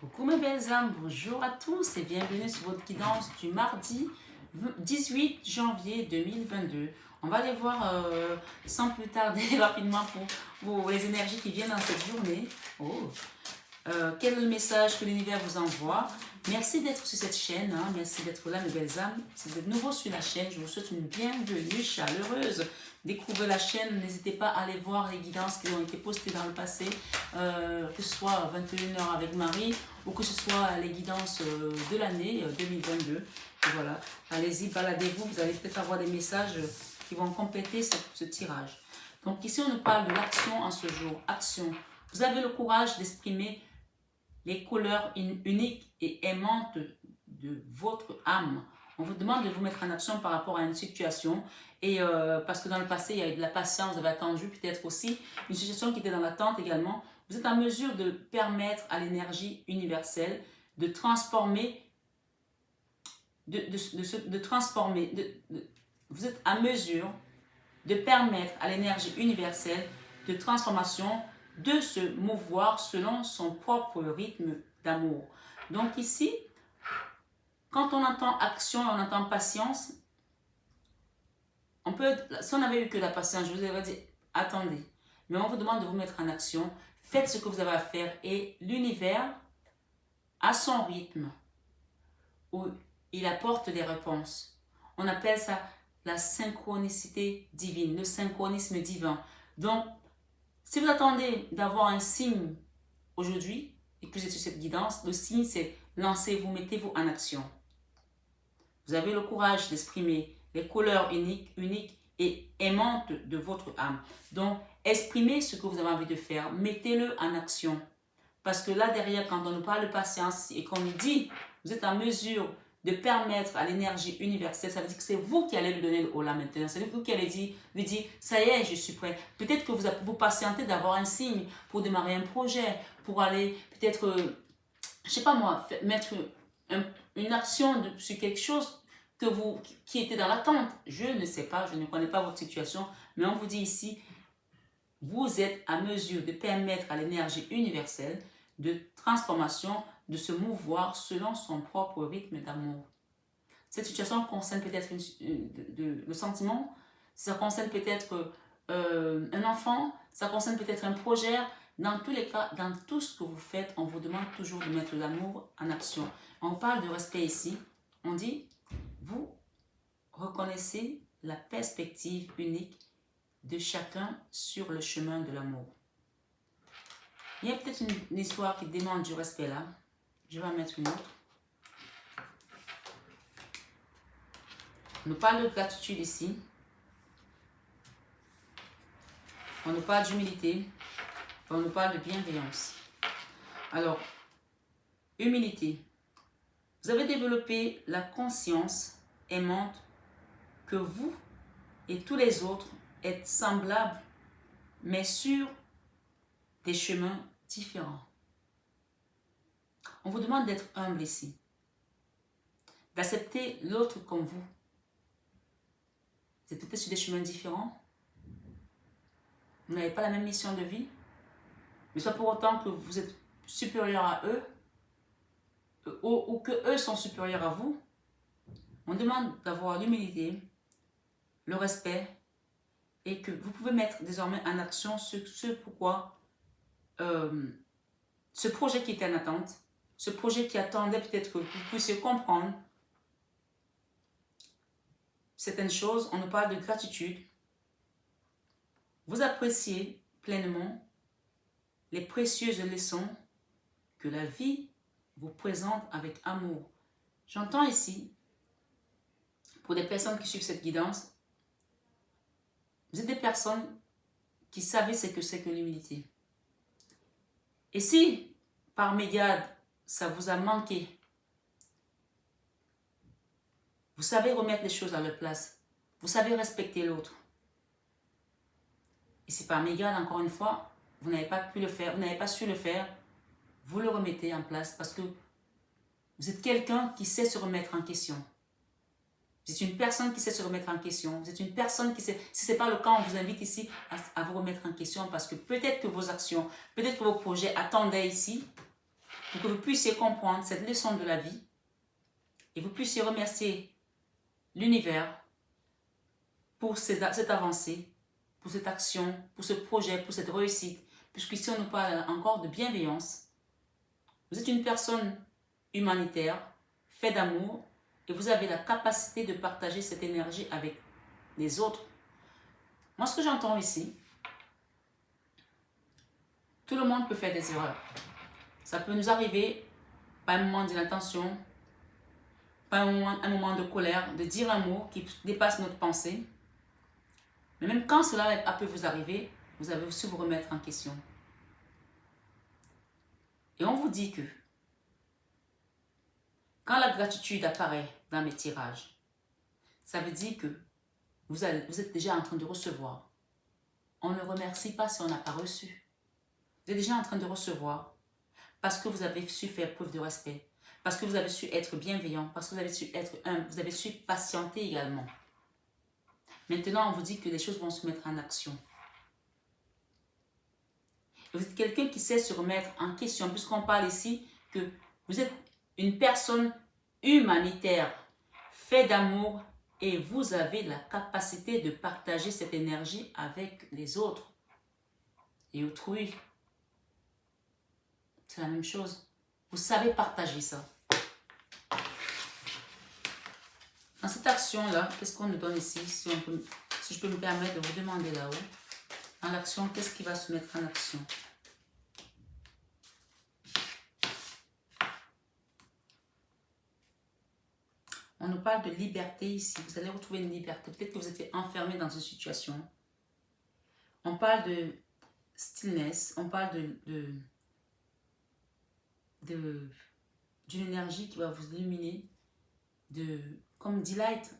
Coucou mes belles âmes, bonjour à tous et bienvenue sur votre guidance du mardi 18 janvier 2022. On va aller voir sans plus tarder rapidement pour les énergies qui viennent dans cette journée. Quel est le message que l'univers vous envoie? Merci d'être sur cette chaîne, merci d'être là mes belles âmes. Si vous êtes nouveau sur la chaîne, je vous souhaite une bienvenue chaleureuse. Découvrez la chaîne, n'hésitez pas à aller voir les guidances qui ont été postées dans le passé, que ce soit 21h avec Marie ou que ce soit les guidances de l'année 2022. Et voilà, allez-y, baladez-vous, vous allez peut-être avoir des messages qui vont compléter ce tirage. Donc ici, on nous parle de l'action en ce jour. Action. Vous avez le courage d'exprimer les couleurs uniques et aimantes de votre âme. On vous demande de vous mettre en action par rapport à une situation. Et parce que dans le passé, il y a eu de la patience, vous avez attendu peut-être aussi une situation qui était dans l'attente également. Vous êtes en mesure de permettre à l'énergie universelle de transformer, vous êtes en mesure de permettre à l'énergie universelle de transformation de se mouvoir selon son propre rythme d'amour. Donc ici, quand on entend action et on entend patience, on peut, si on avait eu que la patience, je vous aurais dit, attendez. Mais on vous demande de vous mettre en action, faites ce que vous avez à faire et l'univers, à son rythme, où il apporte des réponses. On appelle ça la synchronicité divine, le synchronisme divin. Donc, si vous attendez d'avoir un signe aujourd'hui et que vous êtes sur cette guidance, le signe c'est lancez-vous, mettez-vous en action. Vous avez le courage d'exprimer les couleurs uniques et aimantes de votre âme. Donc, exprimez ce que vous avez envie de faire, mettez-le en action. Parce que là derrière, quand on nous parle de patience et qu'on nous dit, vous êtes en mesure de permettre à l'énergie universelle, ça veut dire que c'est vous qui allez lui donner le haut là maintenant. C'est vous qui allez lui dire, ça y est, je suis prêt. Peut-être que vous patientez d'avoir un signe pour démarrer un projet, pour aller peut-être, je sais pas moi, mettre une action sur quelque chose qui était dans l'attente. Je ne sais pas, je ne connais pas votre situation, mais on vous dit ici, vous êtes à mesure de permettre à l'énergie universelle de transformation de se mouvoir selon son propre rythme d'amour. Cette situation concerne peut-être le sentiment, ça concerne peut-être un enfant, ça concerne peut-être un projet. Dans tous les cas, dans tout ce que vous faites, on vous demande toujours de mettre l'amour en action. On parle de respect ici. On dit, vous reconnaissez la perspective unique de chacun sur le chemin de l'amour. Il y a peut-être une histoire qui demande du respect là. Je vais en mettre une autre. On nous parle de gratitude ici. On nous parle d'humilité. On nous parle de bienveillance. Alors, humilité. Vous avez développé la conscience aimante que vous et tous les autres êtes semblables, mais sur des chemins différents. On vous demande d'être humble ici, d'accepter l'autre comme vous. Vous êtes peut-être sur des chemins différents, vous n'avez pas la même mission de vie, mais c'est pas pour autant que vous êtes supérieur à eux, ou que eux sont supérieurs à vous. On demande d'avoir l'humilité, le respect, et que vous pouvez mettre désormais en action ce pourquoi ce projet qui était en attente, ce projet qui attendait peut-être que vous puissiez comprendre certaines choses. On nous parle de gratitude. Vous appréciez pleinement les précieuses leçons que la vie vous présente avec amour. J'entends ici, pour des personnes qui suivent cette guidance, vous êtes des personnes qui savent ce que c'est que l'humilité. Et si, par mégarde, ça vous a manqué, vous savez remettre les choses à leur place, vous savez respecter l'autre. Et si par mégarde, encore une fois, vous n'avez pas pu le faire, vous n'avez pas su le faire, vous le remettez en place parce que vous êtes quelqu'un qui sait se remettre en question. Vous êtes une personne qui sait se remettre en question. Vous êtes une personne qui sait... Si ce n'est pas le cas, on vous invite ici à vous remettre en question parce que peut-être que vos actions, peut-être que vos projets attendaient ici pour que vous puissiez comprendre cette leçon de la vie et vous puissiez remercier l'univers pour cette avancée, pour cette action, pour ce projet, pour cette réussite, puisqu'ici on nous parle encore de bienveillance. Vous êtes une personne humanitaire, faite d'amour, et vous avez la capacité de partager cette énergie avec les autres. Moi, ce que j'entends ici, tout le monde peut faire des erreurs. Ça peut nous arriver par un moment d'inattention, par un moment de colère, de dire un mot qui dépasse notre pensée. Mais même quand cela peut vous arriver, vous avez aussi vous remettre en question. Et on vous dit que quand la gratitude apparaît dans mes tirages, ça veut dire que vous êtes déjà en train de recevoir. On ne remercie pas si on n'a pas reçu. Vous êtes déjà en train de recevoir parce que vous avez su faire preuve de respect, parce que vous avez su être bienveillant, parce que vous avez su être humble, vous avez su patienter également. Maintenant, on vous dit que les choses vont se mettre en action. Vous êtes quelqu'un qui sait se remettre en question, puisqu'on parle ici que vous êtes une personne humanitaire, fait d'amour, et vous avez la capacité de partager cette énergie avec les autres et autrui. C'est la même chose. Vous savez partager ça. Dans cette action-là, qu'est-ce qu'on nous donne ici? Si je peux me permettre de vous demander là-haut. Dans l'action, qu'est-ce qui va se mettre en action? On nous parle de liberté ici. Vous allez retrouver une liberté. Peut-être que vous étiez enfermé dans une situation. On parle de stillness. On parle d'une énergie qui va vous illuminer. Comme delight.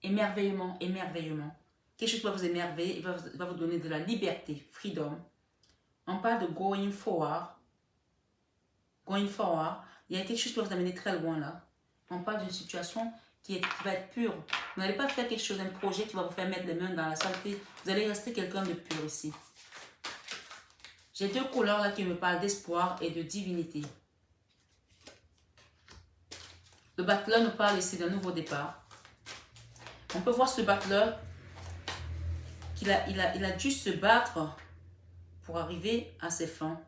Émerveillement. Quelque chose qui va vous émerveiller. Va vous donner de la liberté. Freedom. On parle de going forward. Il y a quelque chose qui va vous amener très loin là. On parle d'une situation qui va être pure. Vous n'allez pas faire quelque chose, un projet qui va vous faire mettre les mains dans la saleté. Vous allez rester quelqu'un de pur ici. J'ai deux couleurs là qui me parlent d'espoir et de divinité. Le battleur nous parle ici d'un nouveau départ. On peut voir ce battleur qu'il a dû se battre pour arriver à ses fins.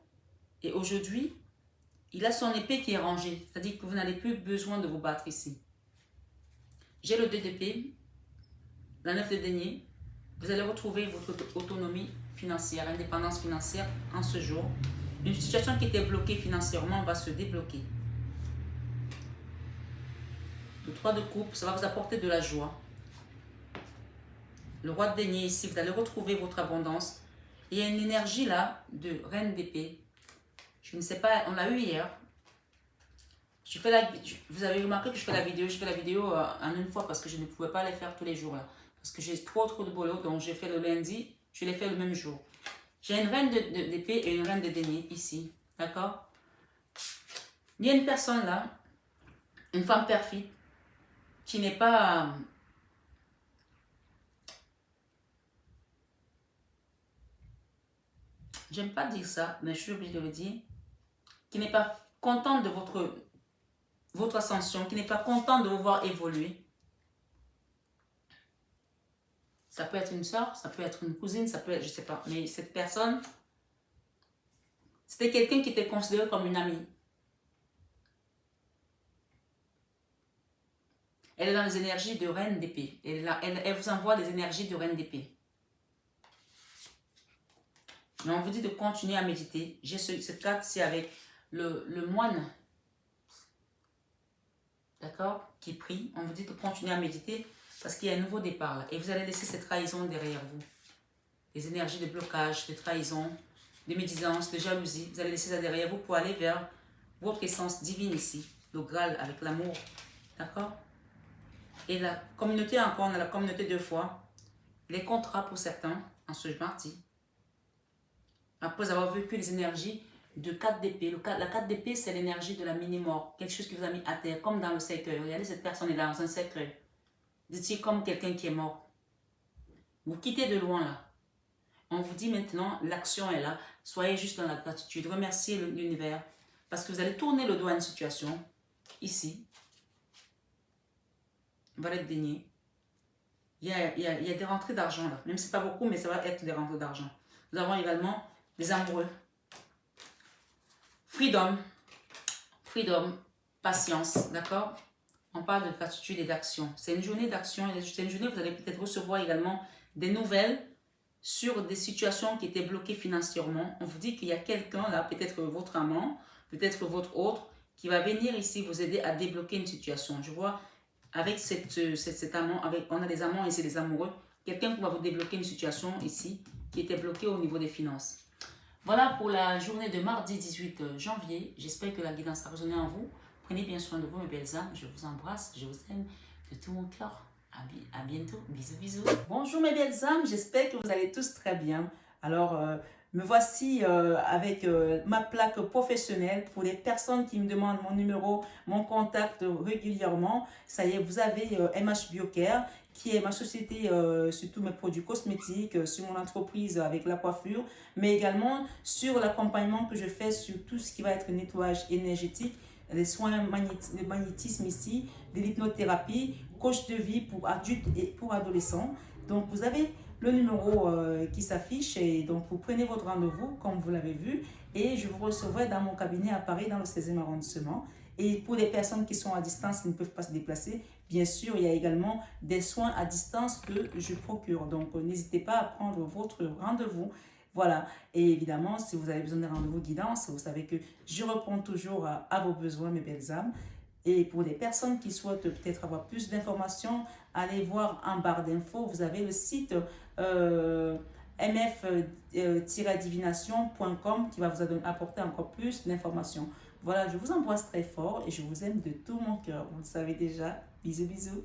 Et aujourd'hui, il a son épée qui est rangée, c'est-à-dire que vous n'avez plus besoin de vous battre ici. J'ai le 2 d'épée, la 9 de denier. Vous allez retrouver votre autonomie financière, indépendance financière en ce jour. Une situation qui était bloquée financièrement va se débloquer. Le 3 de coupe, ça va vous apporter de la joie. Le roi de denier ici, vous allez retrouver votre abondance. Et il y a une énergie là de reine d'épée. Je ne sais pas, on l'a eu hier. Vous avez remarqué que je fais la vidéo en une fois parce que je ne pouvais pas les faire tous les jours là. Parce que j'ai trop de boulot, donc j'ai fait le lundi, je l'ai fait le même jour. J'ai une reine d'épée et une reine de denier ici, d'accord? Il y a une personne là, une femme perfide, qui n'est pas... J'aime pas dire ça, mais je suis obligée de le dire. Qui n'est pas contente de votre ascension, qui n'est pas contente de vous voir évoluer. Ça peut être une soeur, ça peut être une cousine, ça peut être, je sais pas. Mais cette personne, c'était quelqu'un qui était considéré comme une amie. Elle est dans les énergies de reine d'épée. Elle vous envoie des énergies de reine d'épée. Mais on vous dit de continuer à méditer. J'ai cette carte ici avec le moine. D'accord? Qui prie. On vous dit de continuer à méditer parce qu'il y a un nouveau départ là. Et vous allez laisser cette trahison derrière vous. Les énergies de blocage, de trahison, de médisance, de jalousie. Vous allez laisser ça derrière vous pour aller vers votre essence divine ici. Le Graal avec l'amour. D'accord? Et la communauté encore, on a la communauté 2 fois. Les contrats pour certains en ce mardi. Après avoir vécu les énergies de 4 d'épée. La 4 d'épée, c'est l'énergie de la mini-mort. Quelque chose qui vous a mis à terre, comme dans le cercueil. Regardez, cette personne est dans un cercueil. Vous étiez comme quelqu'un qui est mort. Vous quittez de loin là. On vous dit maintenant, l'action est là. Soyez juste dans la gratitude. Remerciez l'univers. parce que vous allez tourner le dos à une situation, ici, valet de denier. Il y a des rentrées d'argent là, même si c'est pas beaucoup, mais ça va être des rentrées d'argent. Nous avons également des amoureux. Freedom, patience, d'accord? On parle de gratitude et d'action. C'est une journée d'action, c'est une journée où vous allez peut-être recevoir également des nouvelles sur des situations qui étaient bloquées financièrement. On vous dit qu'il y a quelqu'un là, peut-être votre amant, peut-être votre autre, qui va venir ici vous aider à débloquer une situation. Je vois avec cet amant, on a des amants et c'est des amoureux, quelqu'un qui va vous débloquer une situation ici qui était bloquée au niveau des finances. Voilà pour la journée de mardi 18 janvier. J'espère que la guidance a résonné en vous. Prenez bien soin de vous, mes belles âmes. Je vous embrasse, je vous aime de tout mon cœur. À bientôt. Bisous, bisous. Bonjour, mes belles âmes. J'espère que vous allez tous très bien. Alors, me voici avec ma plaque professionnelle pour les personnes qui me demandent mon numéro, mon contact régulièrement. Ça y est, vous avez MH Biocare, qui est ma société sur tous mes produits cosmétiques, sur mon entreprise avec la coiffure, mais également sur l'accompagnement que je fais sur tout ce qui va être nettoyage énergétique, les soins de magnétisme ici, de l'hypnothérapie, coach de vie pour adultes et pour adolescents. Donc, vous avez le numéro qui s'affiche et donc vous prenez votre rendez-vous comme vous l'avez vu et je vous recevrai dans mon cabinet à Paris dans le 16e arrondissement. Et pour les personnes qui sont à distance, qui ne peuvent pas se déplacer, bien sûr, il y a également des soins à distance que je procure. Donc, n'hésitez pas à prendre votre rendez-vous. Voilà. Et évidemment, si vous avez besoin d'un rendez-vous guidance, vous savez que je réponds toujours à vos besoins, mes belles âmes. Et pour les personnes qui souhaitent peut-être avoir plus d'informations, allez voir en barre d'infos. Vous avez le site mf-divination.com qui va vous apporter encore plus d'informations. Voilà, je vous embrasse très fort et je vous aime de tout mon cœur. Vous le savez déjà. Bisous, bisous.